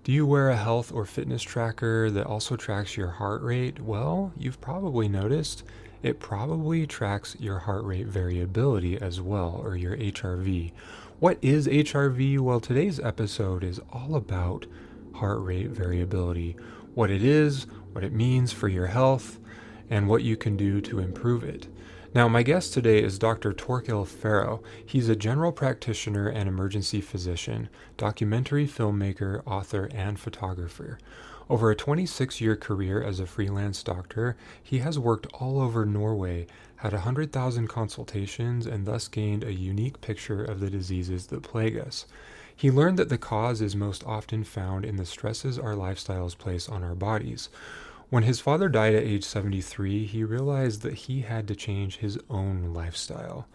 Do you wear a health or fitness tracker that also tracks your heart rate? Well, you've probably noticed it probably tracks your heart rate variability as well, or your HRV. What is HRV? Well, today's episode is all about heart rate variability, what it is, what it means for your health, and what you can do to improve it. Now, my guest today is Dr. Torkil Færø. He's a general practitioner and emergency physician, documentary filmmaker, author, and photographer. Over a 26-year career as a freelance doctor, he has worked all over Norway, had 100,000 consultations, and thus gained a unique picture of the diseases that plague us. He learned that the cause is most often found in the stresses our lifestyles place on our bodies. When his father died at age 73, he realized that he had to change his own lifestyle.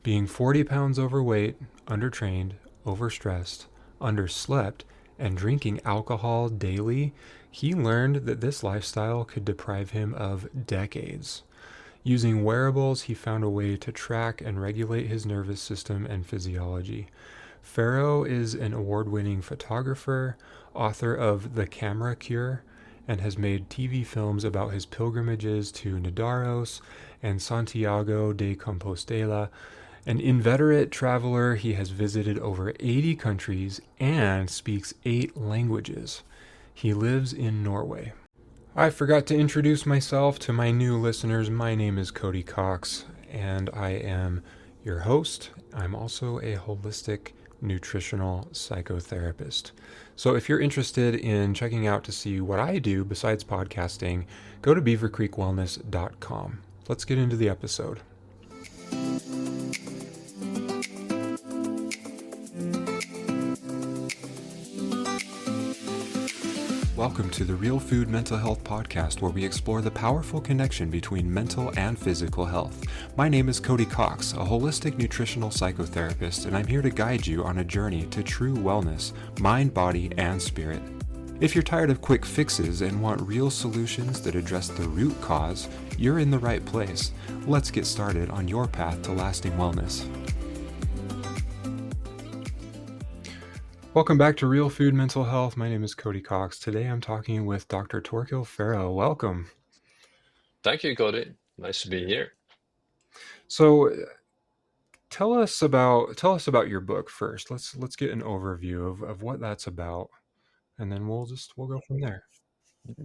Being 40 pounds overweight, undertrained, overstressed, underslept, and drinking alcohol daily, he learned that this lifestyle could deprive him of decades. Using wearables, he found a way to track and regulate his nervous system and physiology. Færø is an award-winning photographer, author of The Camera Cure, and has made TV films about his pilgrimages to Nidaros and Santiago de Compostela. An inveterate traveler, he has visited over 80 countries and speaks 8 languages. He lives in Norway. I forgot to introduce myself to my new listeners. My name is Cody Cox, and I am your host. I'm also a holistic nutritional psychotherapist. So if you're interested in checking out to see what I do besides podcasting, go to beavercreekwellness.com. Let's get into the episode. Welcome to the Real Food Mental Health Podcast, where we explore the powerful connection between mental and physical health. My name is Cody Cox, a holistic nutritional psychotherapist, and I'm here to guide you on a journey to true wellness, mind, body, and spirit. If you're tired of quick fixes and want real solutions that address the root cause, you're in the right place. Let's get started on your path to lasting wellness. Welcome back to Real Food Mental Health. My name is Cody Cox. Today I'm talking with Dr. Torkil Færø. Welcome. Thank you, Cody. Nice to be here. So tell us about your book first. Let's get an overview of what that's about, and then we'll go from there.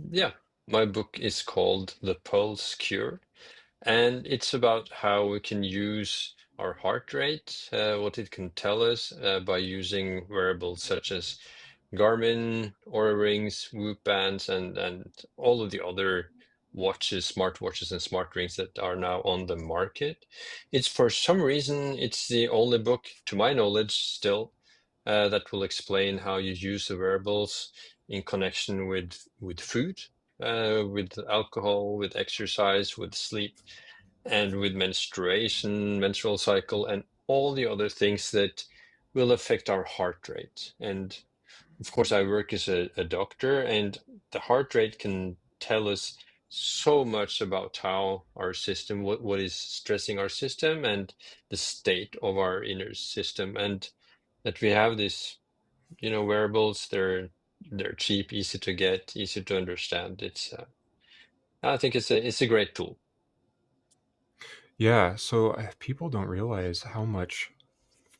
Yeah, my book is called The Pulse Cure, and it's about how we can use our heart rate, what it can tell us by using wearables such as Garmin, Oura Rings, Whoop bands, and all of the other watches, smart watches and smart rings that are now on the market. It's for some reason, it's the only book, to my knowledge, still, that will explain how you use the wearables in connection with food, with alcohol, with exercise, with sleep, and with menstruation, menstrual cycle, and all the other things that will affect our heart rate. And of course, I work as a doctor, and the heart rate can tell us so much about how our system, what is stressing our system, and the state of our inner system. And that we have this, wearables, they're cheap, easy to get, easy to understand. I think it's a great tool. Yeah, so people don't realize how much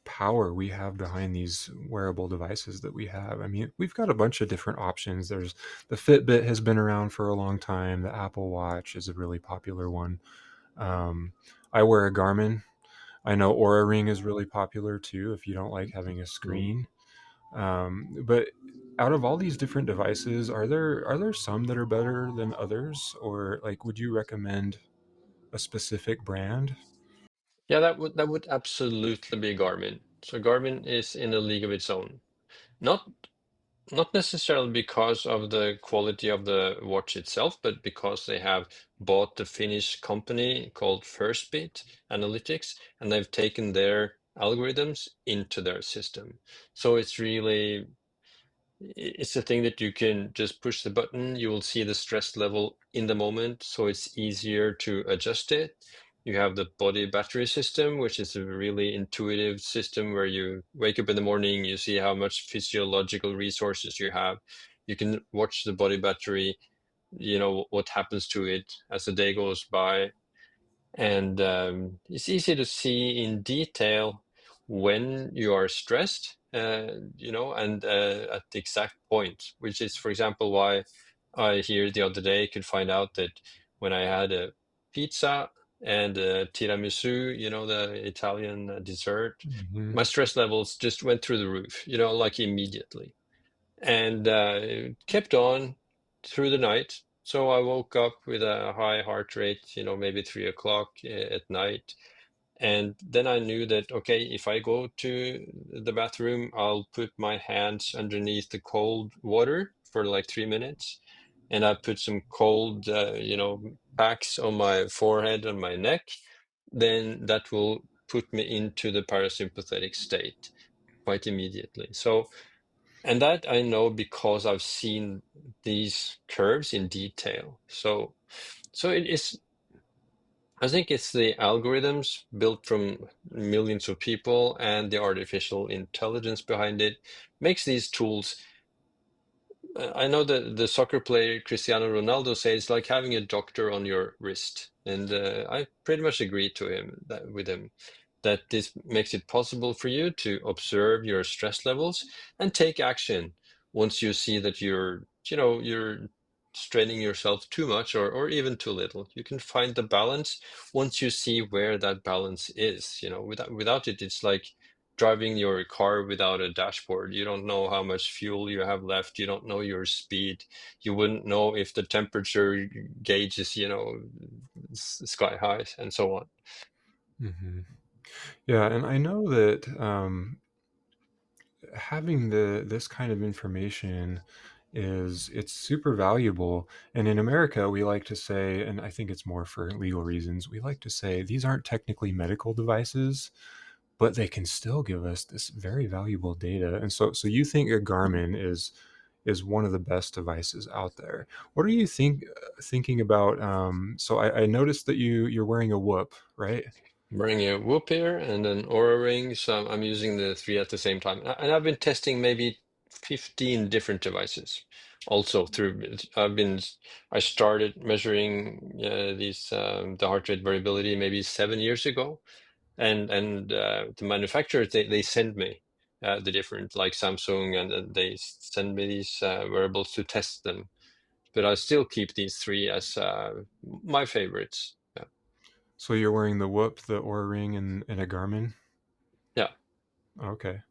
power we have behind these wearable devices that we have. I mean, we've got a bunch of different options. There's the Fitbit has been around for a long time. The Apple Watch is a really popular one. I wear a Garmin. I know Oura Ring is really popular too if you don't like having a screen. But out of all these different devices, are there some that are better than others, or like would you recommend a specific brand? Yeah, that would absolutely be Garmin. So Garmin is in a league of its own. Not Not necessarily because of the quality of the watch itself, but because they have bought the Finnish company called Firstbit Analytics, and they've taken their algorithms into their system. So it's a thing that you can just push the button, you will see the stress level in the moment, so it's easier to adjust it. You have the body battery system, which is a really intuitive system where you wake up in the morning, you see how much physiological resources you have. You can watch the body battery, what happens to it as the day goes by. And it's easy to see in detail when you are stressed, and at the exact point, which is, for example, why I here the other day could find out that when I had a pizza and a tiramisu, the Italian dessert, Hmm. my stress levels just went through the roof, like immediately. And it kept on through the night. So I woke up with a high heart rate, maybe 3 o'clock at night. And then I knew that, okay, if I go to the bathroom, I'll put my hands underneath the cold water for like 3 minutes. And I put some cold, packs on my forehead and my neck. Then that will put me into the parasympathetic state quite immediately. And that I know because I've seen these curves in detail. So it is, I think it's the algorithms built from millions of people and the artificial intelligence behind it makes these tools. I know that the soccer player Cristiano Ronaldo says it's like having a doctor on your wrist, and I pretty much agree to him with him that this makes it possible for you to observe your stress levels and take action once you see that you're straining yourself too much or even too little. You can find the balance once you see where that balance is. Without it, it's like driving your car without a dashboard. You don't know how much fuel you have left. You don't know your speed. You wouldn't know if the temperature gauge is, sky high and so on. Hmm. Yeah, and I know that having this kind of information it's super valuable. And in America, we like to say, and I think it's more for legal reasons, we like to say these aren't technically medical devices, but they can still give us this very valuable data. And so you think a Garmin is one of the best devices out there. What are you thinking about? So I noticed that you're wearing a Whoop, right? Wearing a Whoop here and an Oura Ring, so I'm using the three at the same time. And I've been testing maybe 15 different devices. Also through, I started measuring the heart rate variability maybe 7 years ago, and the manufacturers they send me the different like Samsung, and they send me these wearables to test them. But I still keep these three as my favorites. Yeah. So you're wearing the Whoop, the Oura Ring, and a Garmin. Yeah. Okay.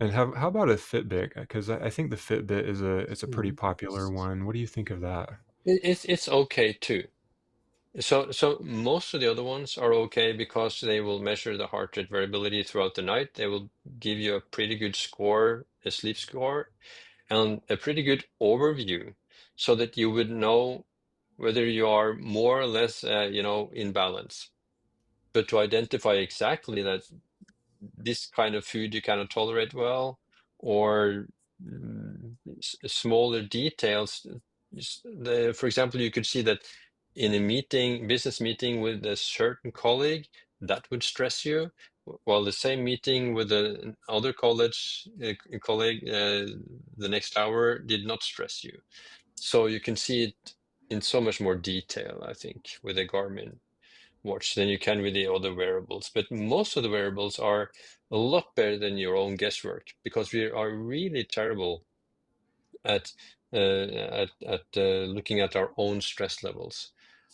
And how about a Fitbit? Because I think the Fitbit it's a pretty Mhm. popular one. What do you think of that? It's okay too. So most of the other ones are okay because they will measure the heart rate variability throughout the night. They will give you a pretty good score, a sleep score, and a pretty good overview so that you would know whether you are more or less, in balance. But to identify exactly that this kind of food you cannot tolerate well, or smaller details. For example, you could see that in a business meeting with a certain colleague, that would stress you, while the same meeting with another colleague the next hour did not stress you. So you can see it in so much more detail, I think, with a Garmin watch than you can with the other wearables. But most of the wearables are a lot better than your own guesswork because we are really terrible at looking at our own stress levels.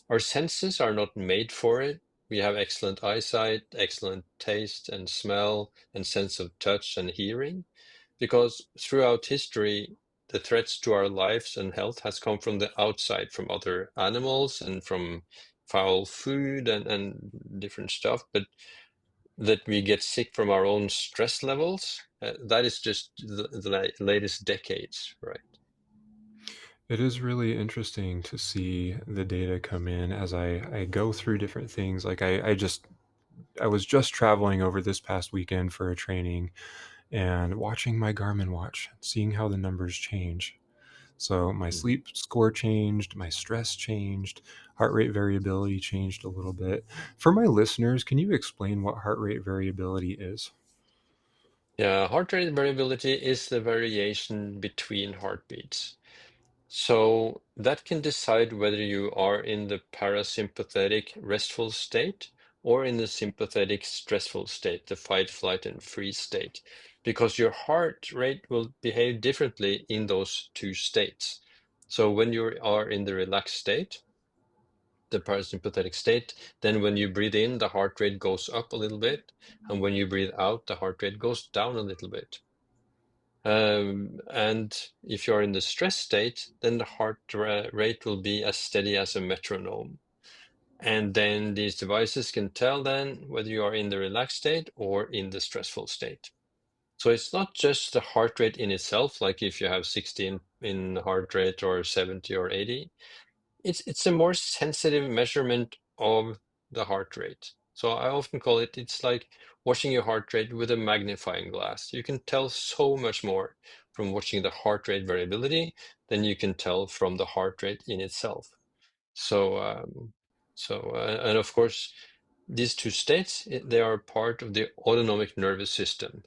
Our senses are not made for it. We have excellent eyesight, excellent taste and smell, and sense of touch and hearing, because throughout history, the threats to our lives and health has come from the outside, from other animals and from foul food and different stuff. But that we get sick from our own stress levels, that is just the latest decades, right? It is really interesting to see the data come in as I go through different things. Like I was just traveling over this past weekend for a training and watching my Garmin watch, seeing how the numbers change. So my Mhm. sleep score changed, my stress changed, heart rate variability changed a little bit. For my listeners, can you explain what heart rate variability is? Yeah, heart rate variability is the variation between heartbeats. So that can decide whether you are in the parasympathetic restful state or in the sympathetic stressful state, the fight, flight, and freeze state, because your heart rate will behave differently in those two states. So when you are in the relaxed state, the parasympathetic state, then when you breathe in, the heart rate goes up a little bit, and when you breathe out, the heart rate goes down a little bit. And if you're in the stress state, then the rate will be as steady as a metronome. And then these devices can tell then whether you are in the relaxed state or in the stressful state. So it's not just the heart rate in itself, like if you have 60 in heart rate or 70 or 80. It's a more sensitive measurement of the heart rate. So I often call it's like watching your heart rate with a magnifying glass. You can tell so much more from watching the heart rate variability than you can tell from the heart rate in itself. So and of course, these two states, they are part of the autonomic nervous system,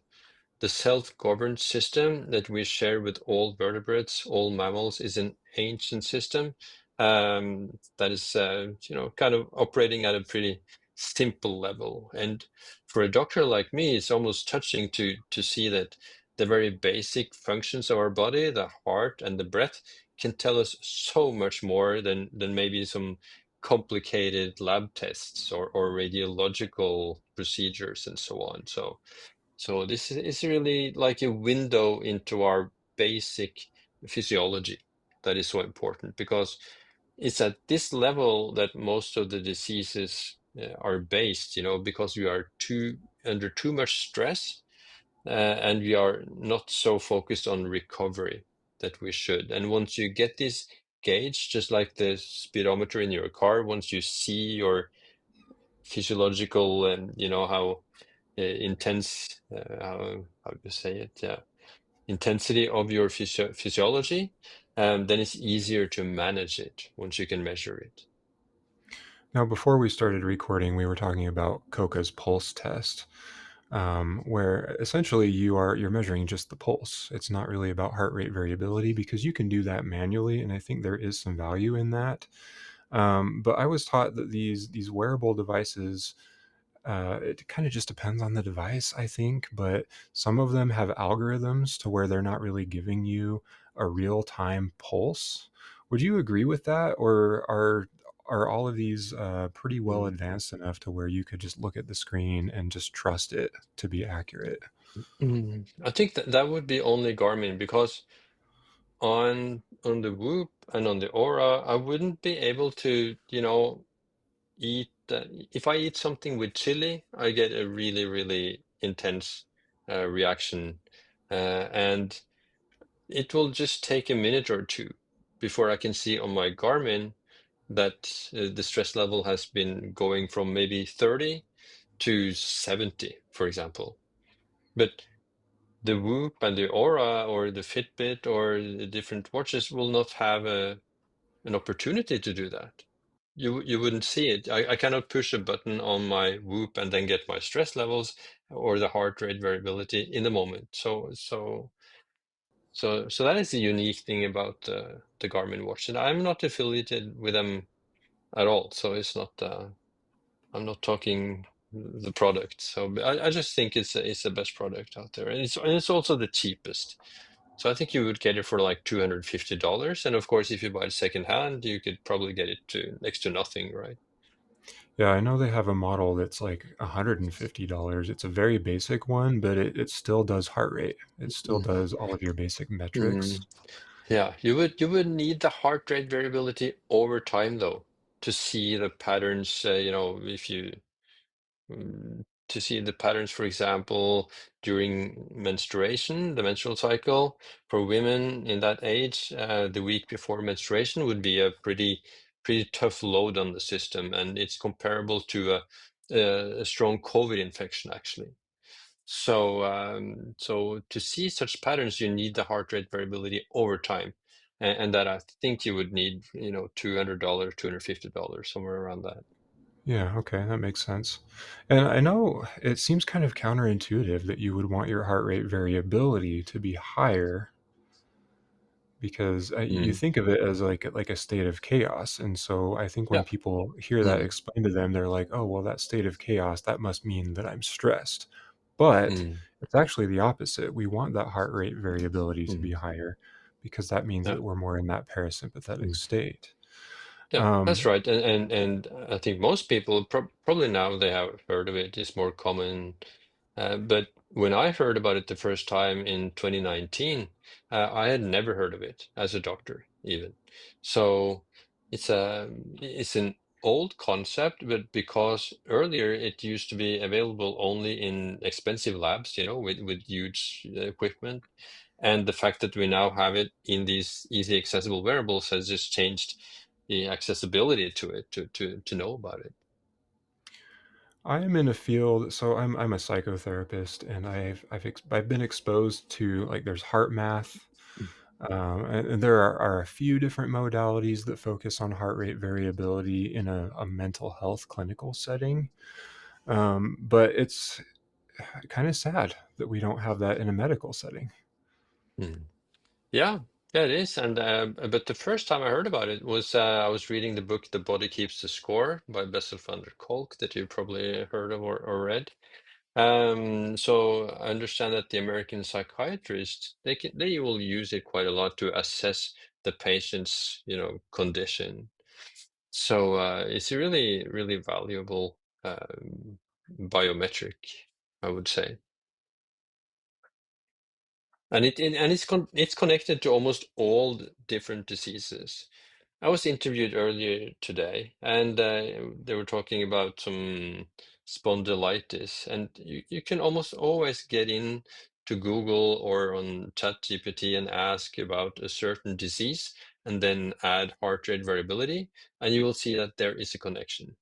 the self-governed system that we share with all vertebrates, all mammals, is an ancient system that is, kind of operating at a pretty simple level. And for a doctor like me, it's almost touching to see that the very basic functions of our body, the heart and the breath, can tell us so much more than maybe some complicated lab tests or radiological procedures and so on. So this is really like a window into our basic physiology that is so important because it's at this level that most of the diseases are based, because we are under too much stress, and we are not so focused on recovery that we should. And once you get this gauge, just like the speedometer in your car, once you see your physiological and how intense, how do you say it? Yeah, intensity of your physiology, then it's easier to manage it once you can measure it. Now, before we started recording, we were talking about Coca's pulse test, where essentially you're measuring just the pulse. It's not really about heart rate variability because you can do that manually, and I think there is some value in that. But I was taught that these wearable devices, it kind of just depends on the device, I think, but some of them have algorithms to where they're not really giving you a real-time pulse. Would you agree with that, or are all of these pretty well Mm. advanced enough to where you could just look at the screen and just trust it to be accurate? I think that would be only Garmin because on the Whoop and on the Aura, I wouldn't be able to, eat if I eat something with chili, I get a really, really intense reaction. And it will just take a minute or two before I can see on my Garmin that the stress level has been going from maybe 30 to 70, for example. But the Whoop and the Aura or the Fitbit or the different watches will not have an opportunity to do that. You wouldn't see it. I cannot push a button on my Whoop and then get my stress levels or the heart rate variability in the moment. So that is the unique thing about the Garmin watch, and I'm not affiliated with them at all. So it's not. I'm not talking the product. So but I just think it's the best product out there, and it's also the cheapest. So I think you would get it for like $250, and of course, if you buy it secondhand, you could probably get it to next to nothing, right? Yeah, I know they have a model that's like $150. It's a very basic one, but it still does heart rate. It still Mm. does all of your basic metrics. Mm. Yeah, you would need the heart rate variability over time though to see the patterns. If you to see the patterns, for example, during menstruation, the menstrual cycle for women in that age, the week before menstruation would be a pretty tough load on the system, and it's comparable to a strong COVID infection, actually. So to see such patterns, you need the heart rate variability over time. and that I think you would need, $200, $250, somewhere around that. Yeah, okay, that makes sense. And I know it seems kind of counterintuitive that you would want your heart rate variability to be higher because you Mm. think of it as like a state of chaos. And so I think when Yeah. people hear that Mm. explained to them, they're like, "Oh, well, that state of chaos, that must mean that I'm stressed." But Mm. it's actually the opposite. We want that heart rate variability to be Mm. higher because that means Yeah. that we're more in that parasympathetic Mm. state. Yeah, that's Um, right. And I think most people probably now they have heard of it. It's more common. But when I heard about it the first time in 2019, I had never heard of it as a doctor even. So it's an old concept, but because earlier it used to be available only in expensive labs, with huge equipment. And the fact that we now have it in these easy accessible wearables has just changed the accessibility to it to know about it. I am in a field, so I'm a psychotherapist, and I've been exposed to like there's heart math, and there are a few different modalities that focus on heart rate variability in a mental health clinical setting. But it's kind of sad that we don't have that in a medical setting. Mm. Yeah, yeah, it is. And but the first time I heard about it was I was reading the book "The Body Keeps the Score" by Bessel van der Kolk that you've probably heard of or read. So I understand that the American psychiatrists they will use it quite a lot to assess the patient's condition. So it's a really really valuable biometric, I would say. And it's connected to almost all different diseases. I was interviewed earlier today, and they were talking about some spondylitis, and you can almost always get in to Google or on ChatGPT and ask about a certain disease, and then add heart rate variability, and you will see that there is a connection.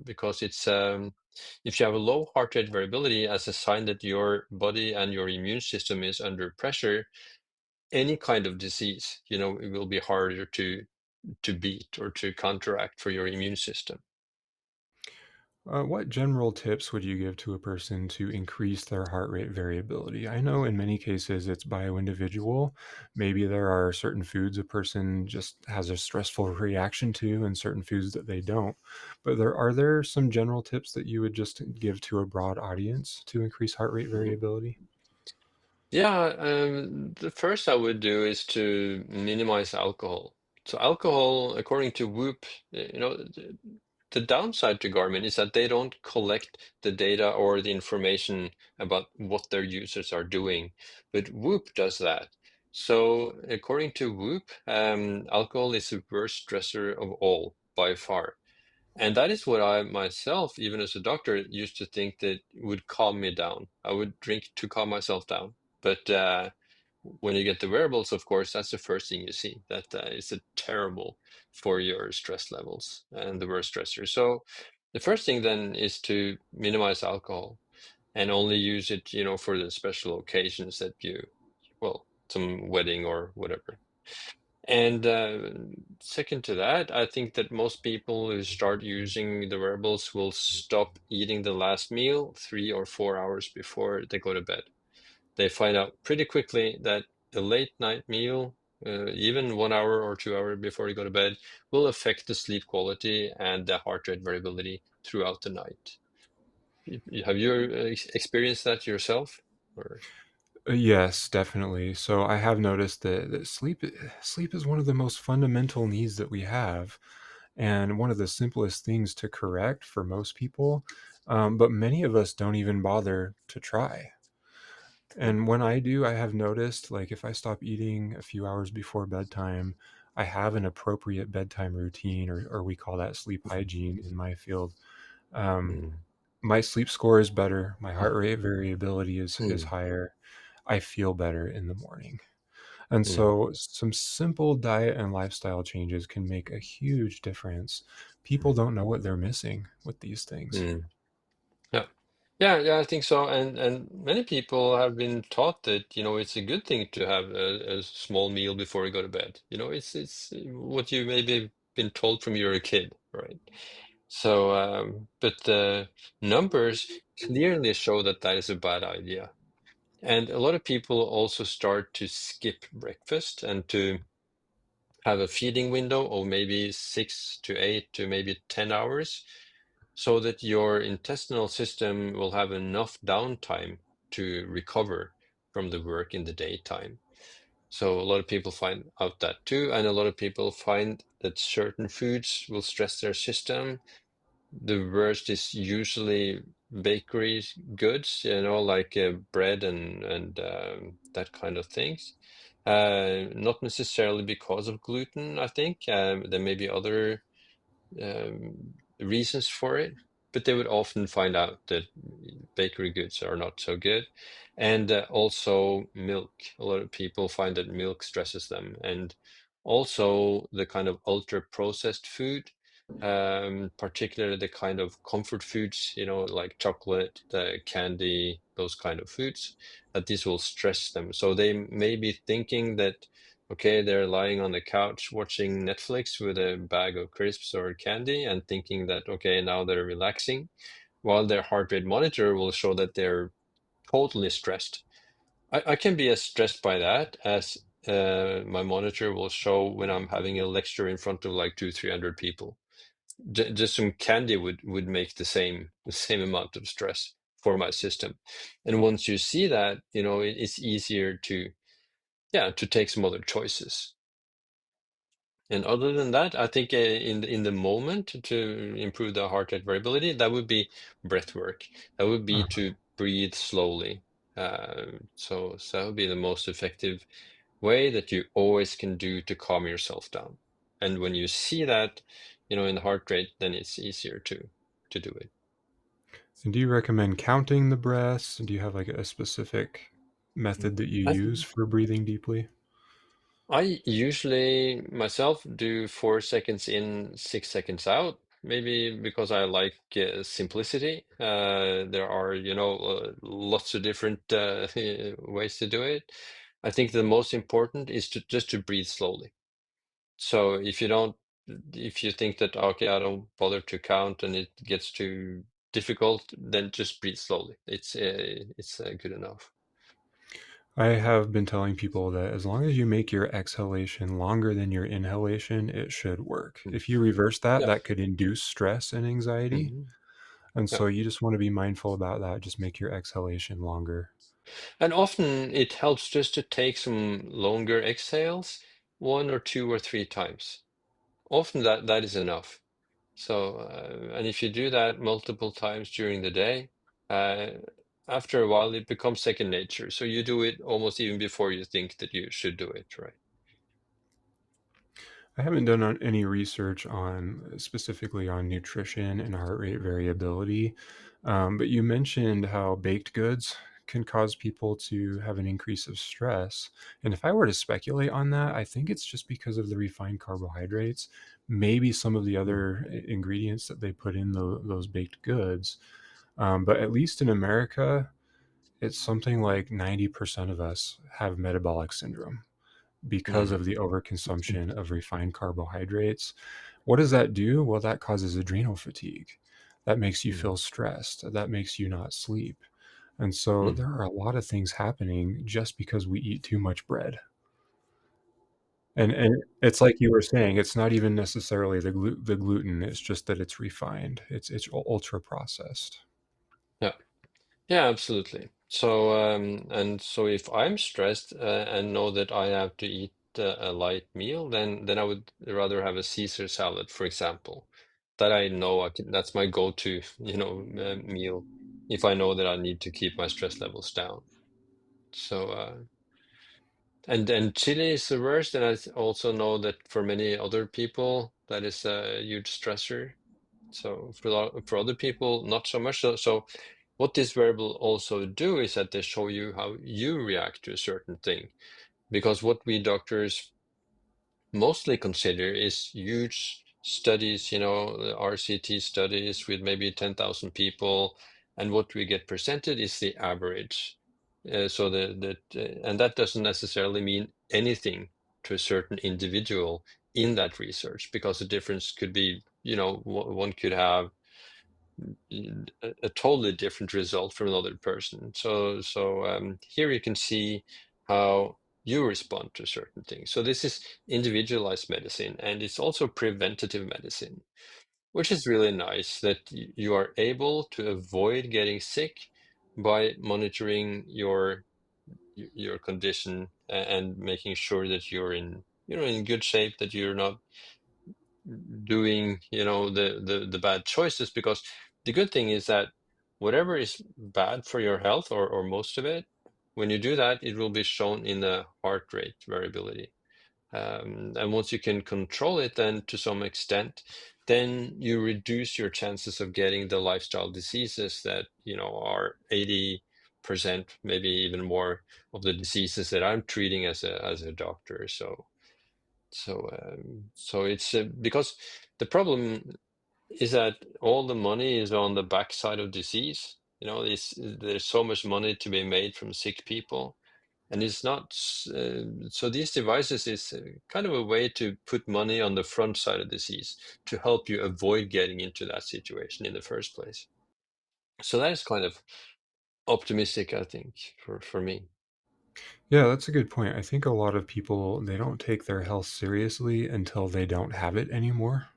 Because if you have a low heart rate variability as a sign that your body and your immune system is under pressure, any kind of disease, it will be harder to beat or to counteract for your immune system. What general tips would you give to a person to increase their heart rate variability? I know in many cases it's bio-individual. Maybe there are certain foods a person just has a stressful reaction to and certain foods that they don't. But there some general tips that you would just give to a broad audience to increase heart rate Mhm. variability? Yeah, the first I would do is to minimize alcohol. So alcohol, according to Whoop, the downside to Garmin is that they don't collect the data or the information about what their users are doing, but Whoop does that. So according to Whoop, alcohol is the worst stressor of all by far. And that is what I myself, even as a doctor, used to think that would calm me down. I would drink to calm myself down. But when you get the wearables, of course, that's the first thing you see. That is a terrible for your stress levels and the worst stressor. So the first thing then is to minimize alcohol and only use it, for the special occasions that well, some wedding or whatever. And second to that, I think that most people who start using the wearables will stop eating the last meal 3 or 4 hours before they go to bed. They find out pretty quickly that a late night meal, even 1 hour or 2 hours before you go to bed, will affect the sleep quality and the heart rate variability throughout the night. Have you experienced that yourself? Or Yes, definitely. So I have noticed that sleep is one of the most fundamental needs that we have, and one of the simplest things to correct for most people. But many of us don't even bother to try. Mm. And when I do, I have noticed like if I stop eating a few hours before bedtime, I have an appropriate bedtime routine, or we call that sleep hygiene in my field. Um, Mm. my sleep score is better. My heart rate variability is Mm. higher. I feel better in the morning. And Mm. so some simple diet and lifestyle changes can make a huge difference. People Mm. don't know what they're missing with these things. Mm. Yeah. Yeah, yeah, I think so. And many people have been taught that, it's a good thing to have a small meal before you go to bed. It's what you maybe been told from you're a kid, right? So, but the numbers clearly show that that is a bad idea. And a lot of people also start to skip breakfast and to have a feeding window of maybe 6 to 8 to maybe 10 hours so that your intestinal system will have enough downtime to recover from the work in the daytime. So a lot of people find out that too, and a lot of people find that certain foods will stress their system. The worst is usually bakery goods, like bread and that kind of things. Not necessarily because of gluten, I think. There may be other reasons for it, but they would often find out that bakery goods are not so good. And also milk. A lot of people find that milk stresses them. And also the kind of ultra processed food, particularly the kind of comfort foods, like chocolate, the candy, those kind of foods, that this will stress them. So they may be thinking that okay, they're lying on the couch watching Netflix with a bag of crisps or candy and thinking that, okay, now they're relaxing, while their heart rate monitor will show that they're totally stressed. I can be as stressed by that as my monitor will show when I'm having a lecture in front of like 300 people. Just some candy would make the same amount of stress for my system. And once you see that, it's easier to, yeah, to take some other choices. And other than that, I think in the moment to improve the heart rate variability, that would be breath work. That would be Uh, to breathe slowly. So that would be the most effective way that you always can do to calm yourself down. And when you see that, in the heart rate, then it's easier to do it. and do you recommend counting the breaths? Do you have like a specific method that you I use for breathing deeply? I usually myself do 4 seconds in, 6 seconds out, maybe because I like simplicity. There are, lots of different ways to do it. I think the most important is to just to breathe slowly. So if you think that, okay, I don't bother to count and it gets too difficult, then just breathe slowly. It's good enough. I have been telling people that as long as you make your exhalation longer than your inhalation, it should work. Mm. If you reverse that, Yeah. that could induce stress and anxiety. Mhm. And Yeah. so you just want to be mindful about that. Just make your exhalation longer. And often it helps just to take some longer exhales, one or two or three times. Often that is enough. So, and if you do that multiple times during the day, uh, after a while it becomes second nature. So you do it almost even before you think that you should do it, right? I haven't done any research on specifically on nutrition and heart rate variability, but you mentioned how baked goods can cause people to have an increase of stress. And if I were to speculate on that, I think it's just because of the refined carbohydrates, maybe some of the Mm. other ingredients that they put in those baked goods. But at least in America, it's something like 90% of us have metabolic syndrome because Mm. of the overconsumption of refined carbohydrates. What does that do? Well, that causes adrenal fatigue. That makes you Mm. feel stressed. That makes you not sleep. And so Mm. there are a lot of things happening just because we eat too much bread. And it's like you were saying, it's not even necessarily the gluten, it's just that it's refined. It's ultra processed. Yeah. Yeah, absolutely. So, and so if I'm stressed and know that I have to eat a light meal, then I would rather have a Caesar salad, for example. That I know that's my go-to, meal if I know that I need to keep my stress levels down. So, and chili is the worst, and also know that for many other people that is a huge stressor. So for other people, not so much. So what this variable also do is that they show you how you react to a certain thing. Because what we doctors mostly consider is huge studies, RCT studies with maybe 10,000 people, and what we get presented is the average. So and that doesn't necessarily mean anything to a certain individual in that research, because the difference could be, one could have a totally different result from another person. So here you can see how you respond to certain things. So this is individualized medicine, and it's also preventative medicine, which is really nice that you are able to avoid getting sick by monitoring your condition and making sure that you're in good shape, that you're not doing the bad choices. Because the good thing is that whatever is bad for your health, or most of it, when you do that, it will be shown in the heart rate variability. And once you can control it, then to some extent, then you reduce your chances of getting the lifestyle diseases that are 80%, maybe even more, of the diseases that I'm treating as a doctor. So it's because the problem is that all the money is on the backside of disease. There's so much money to be made from sick people, and it's not. So these devices is kind of a way to put money on the front side of disease to help you avoid getting into that situation in the first place. So that is kind of optimistic, I think, for me. Yeah, that's a good point. I think a lot of people, they don't take their health seriously until they don't have it anymore.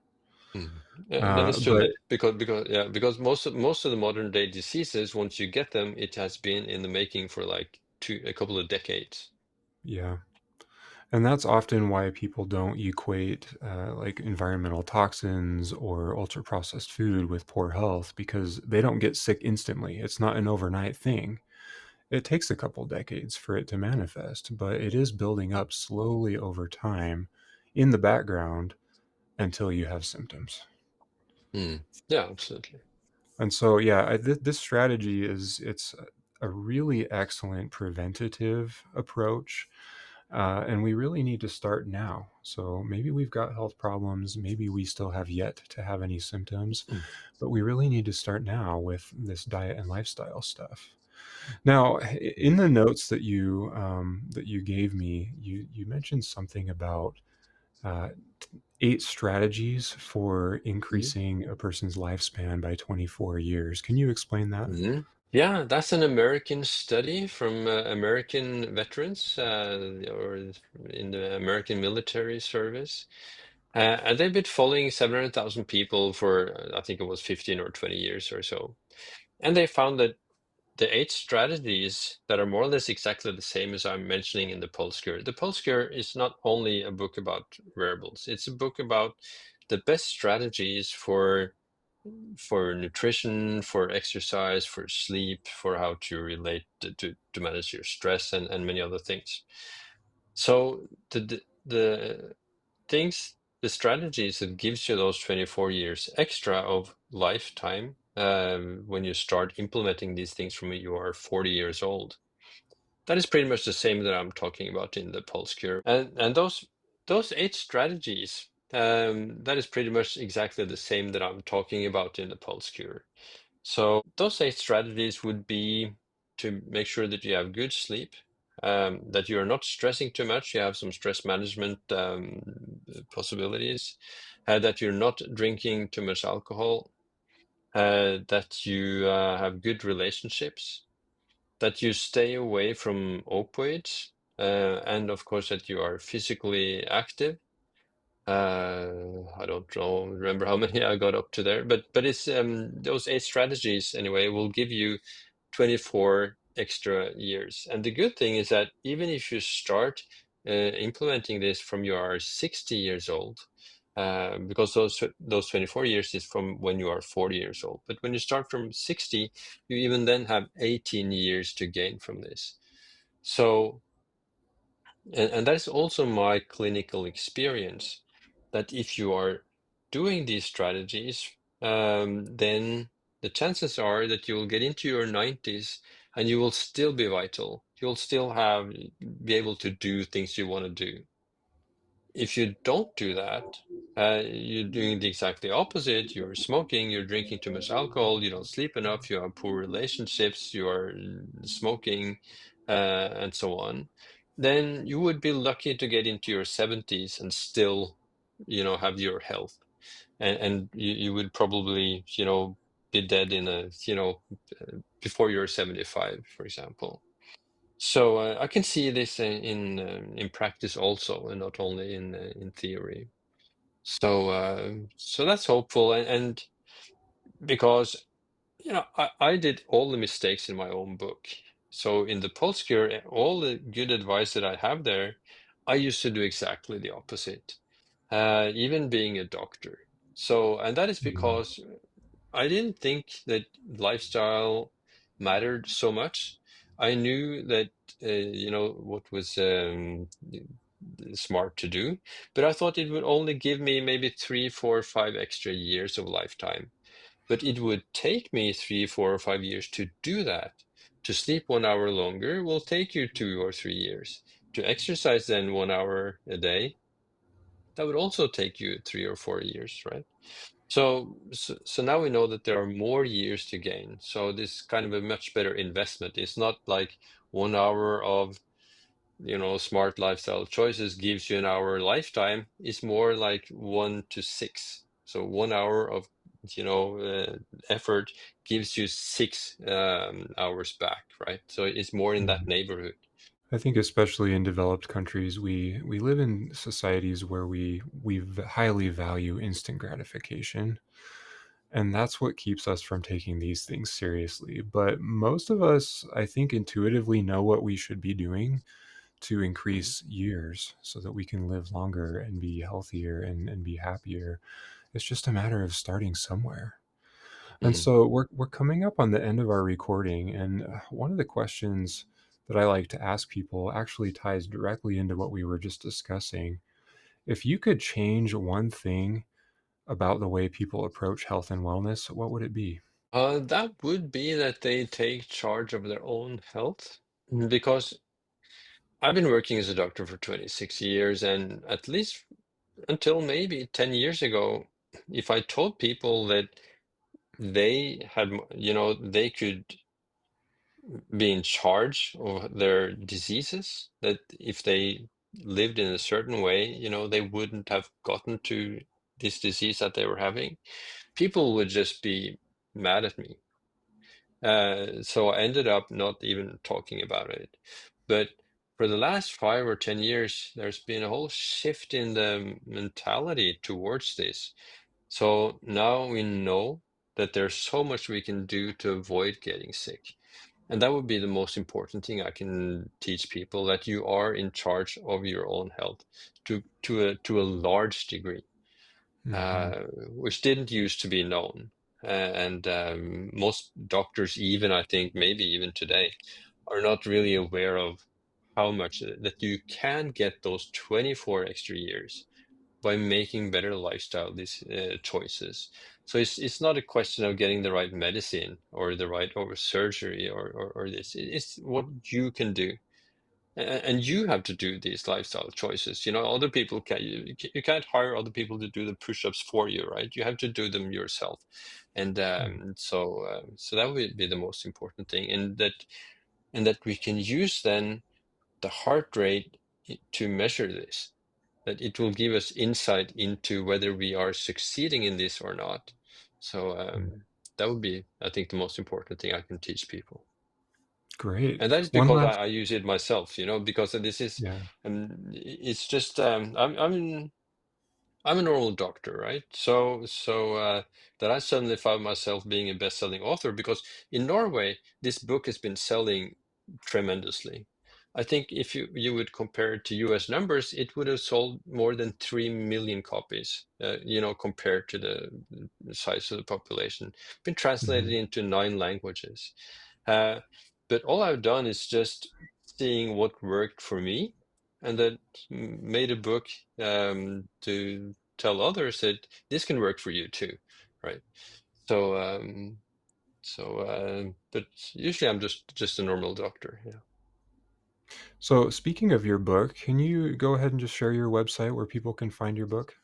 Mhm. Yeah, that is true. But Because most of the modern day diseases, once you get them, it has been in the making for like a couple of decades. yeah, and that's often why people don't equate like environmental toxins or ultra processed food with poor health, because they don't get sick instantly. It's not an overnight thing. It takes a couple decades for it to manifest, but it is building up slowly over time in the background until you have symptoms. Mm. Yeah, absolutely. And so, yeah, this strategy it's a really excellent preventative approach, and we really need to start now. So maybe we've got health problems, maybe we still have yet to have any symptoms, Mm. but we really need to start now with this diet and lifestyle stuff. Now, in the notes that you gave me, you mentioned something about uh, 8 strategies for Mhm. increasing a person's lifespan by 24 years. Can you explain that? Mhm. Yeah, that's an American study from American veterans, or in the American military service. And they've been following 700,000 people for, I think it was 15 or 20 years or so. And they found that the 8 strategies that are more or less exactly the same as I'm mentioning in the Pulse Cure. The Pulse Cure is not only a book about wearables, it's a book about the best strategies for nutrition, for exercise, for sleep, for how to relate to manage your stress, and many other things. So the things, the strategies that gives you those 24 years extra of lifetime, when you start implementing these things from when you are 40 years old. That is pretty much the same that I'm talking about in the Pulse Cure. And those 8 strategies, that is pretty much exactly the same that I'm talking about in the Pulse Cure. So those 8 strategies would be to make sure that you have good sleep, that you are not stressing too much, you have some stress management possibilities, that you're not drinking too much alcohol, that you have good relationships, that you stay away from opioids, and of course that you are physically active. I don't remember how many I got up to there, but it's those 8 strategies anyway will give you 24 extra years. And the good thing is that even if you start implementing this from you are 60 years old, because those 24 years is from when you are 40 years old. But when you start from 60, you even then have 18 years to gain from this. So, and that is also my clinical experience, that if you are doing these strategies, then the chances are that you will get into your 90s and you will still be vital. You'll still be able to do things you want to do. If you don't do that, You're doing the exactly opposite. You're smoking, you're drinking too much alcohol, you don't sleep enough, you have poor relationships, you are smoking, and so on. Then you would be lucky to get into your 70s and still, have your health. And you would probably, be dead in before you're 75, for example. So I can see this in practice also, and not only in theory. So that's hopeful, and because I did all the mistakes in my own book. So in the Pulse Cure, all the good advice that I have there, I used to do exactly the opposite, even being a doctor. So, and that is Mm. because I didn't think that lifestyle mattered so much. I knew that what was smart to do, but I thought it would only give me maybe 3, 4, 5 extra years of lifetime. But it would take me 3, 4, or 5 years to do that. To sleep 1 hour longer will take you 2 or 3 years. To exercise then 1 hour a day, that would also take you 3 or 4 years, right? So now we know that there are more years to gain. So this kind of a much better investment. It's not like 1 hour of, smart lifestyle choices gives you an hour lifetime. It's more like 1 to 6. So 1 hour of, effort gives you 6 hours back, right? So it's more in that Mm. neighborhood. I think especially in developed countries, we live in societies where we highly value instant gratification, and that's what keeps us from taking these things seriously. But most of us, I think, intuitively know what we should be doing to Mhm. increase years so that we can live longer and be healthier and be happier. It's just a matter of starting somewhere. And Mhm. so we're coming up on the end of our recording, and one of the questions that I like to ask people actually ties directly into what we were just discussing. If you could change one thing about the way people approach health and wellness, what would it be? That would be that they take charge of their own health, because I've been working as a doctor for 26 years, and at least until maybe 10 years ago, if I told people that they had, they could be in charge of their diseases, that if they lived in a certain way, they wouldn't have gotten to this disease that they were having, people would just be mad at me. So I ended up not even talking about it. But for the last 5 or 10 years, there's been a whole shift in the mentality towards this. So now we know that there's so much we can do to avoid getting sick. And that would be the most important thing I can teach people, that you are in charge of your own health to a large degree, Hmm. which didn't used to be known. And most doctors, even I think maybe even today, are not really aware of how much that you can get those 24 extra years by making better lifestyle these choices. So it's not a question of getting the right medicine or the right or surgery or this. It's what you can do. And you have to do these lifestyle choices. Other people you can't hire other people to do the push-ups for you, right? You have to do them yourself. And so that would be the most important thing, and that we can use then the heart rate to measure this, that it will give us insight into whether we are succeeding in this or not. So that would be, I think, the most important thing I can teach people. Great. And that is One because I, last, I use it myself, because this is, yeah. it's just, I'm a normal doctor, right? So that I suddenly found myself being a best-selling author because in Norway, this book has been selling tremendously. I think if you would compare it to US numbers, it would have sold more than 3 million copies, compared to the size of the population. Been translated Mhm. into 9 languages. Uh, but all I've done is just seeing what worked for me, and then made a book to tell others that this can work for you too, right? So, but usually I'm just a normal doctor. Yeah. So, speaking of your book, can you go ahead and just share your website where people can find your book?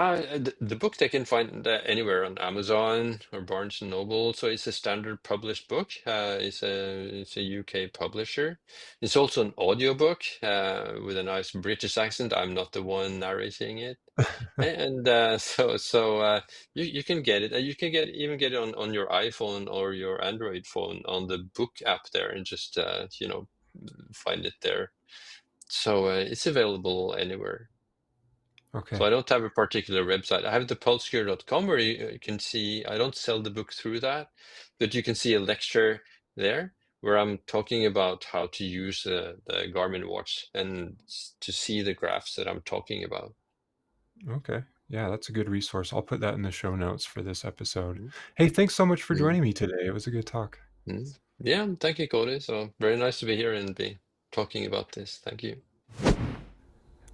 The book they can find anywhere on Amazon or Barnes and Noble. So it's a standard published book. It's a UK publisher. It's also an audiobook with a nice British accent. I'm not the one narrating it. And you can get it. You can even get it on your iPhone or your Android phone on the book app there, and just find it there. So it's available anywhere. So Okay. I don't have a particular website. I have the pulsecure.com where you can see. I don't sell the book through that, but you can see a lecture there where I'm talking about how to use the Garmin watch and to see the graphs that I'm talking about. Okay. Yeah, that's a good resource. I'll put that in the show notes for this episode. Hey, thanks so much for Mm-hmm. joining me today. It was a good talk. Yeah, thank you, Cody. So very nice to be here and be talking about this. Thank you.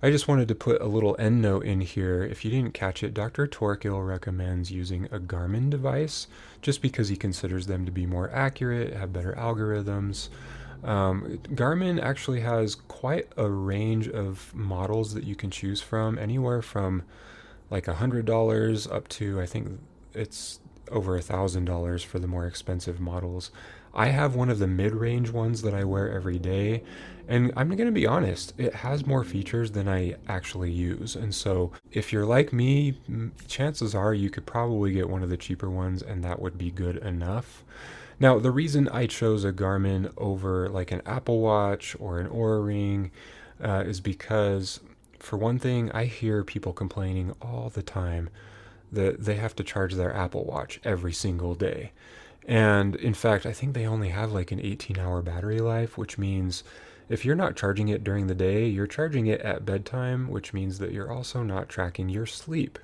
I just wanted to put a little end note in here. If you didn't catch it, Dr. Torkil recommends using a Garmin device just because he considers them to be more accurate, have better algorithms. Garmin actually has quite a range of models that you can choose from, anywhere from like $100 up to, I think it's over $1,000 for the more expensive models. I have one of the mid-range ones that I wear every day, and I'm going to be honest, it has more features than I actually use. And so if you're like me, chances are you could probably get one of the cheaper ones and that would be good enough. Now, the reason I chose a Garmin over like an Apple Watch or an Oura Ring is because, for one thing, I hear people complaining all the time that they have to charge their Apple Watch every single day. And in fact, I think they only have like an 18-hour battery life, which means if you're not charging it during the day, you're charging it at bedtime, which means that you're also not tracking your sleep.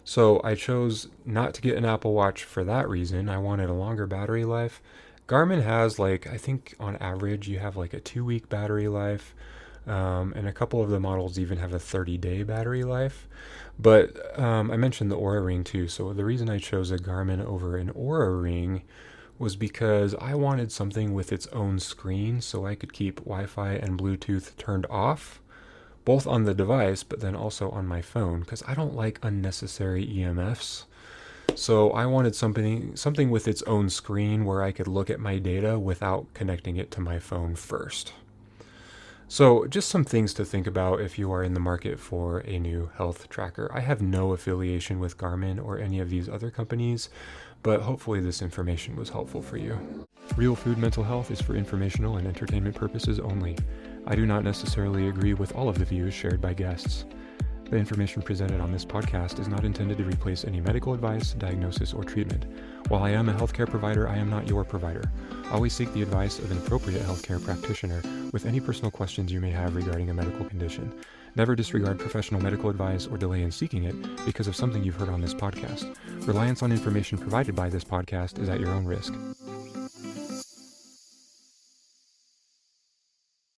So I chose not to get an Apple Watch for that reason. I wanted a longer battery life. Garmin has like, I think on average, you have like a 2 week battery life. And a couple of the models even have a 30-day battery life. But I mentioned the Oura Ring too. So the reason I chose a Garmin over an Oura Ring was because I wanted something with its own screen so I could keep Wi-Fi and Bluetooth turned off, both on the device, but then also on my phone, because I don't like unnecessary EMFs. So I wanted something with its own screen where I could look at my data without connecting it to my phone first. So just some things to think about if you are in the market for a new health tracker. I have no affiliation with Garmin or any of these other companies, but hopefully this information was helpful for you. Real Food Mental Health is for informational and entertainment purposes only. I do not necessarily agree with all of the views shared by guests. The information presented on this podcast is not intended to replace any medical advice, diagnosis, or treatment. While I am a healthcare provider, I am not your provider. Always seek the advice of an appropriate healthcare practitioner with any personal questions you may have regarding a medical condition. Never disregard professional medical advice or delay in seeking it because of something you've heard on this podcast. Reliance on information provided by this podcast is at your own risk.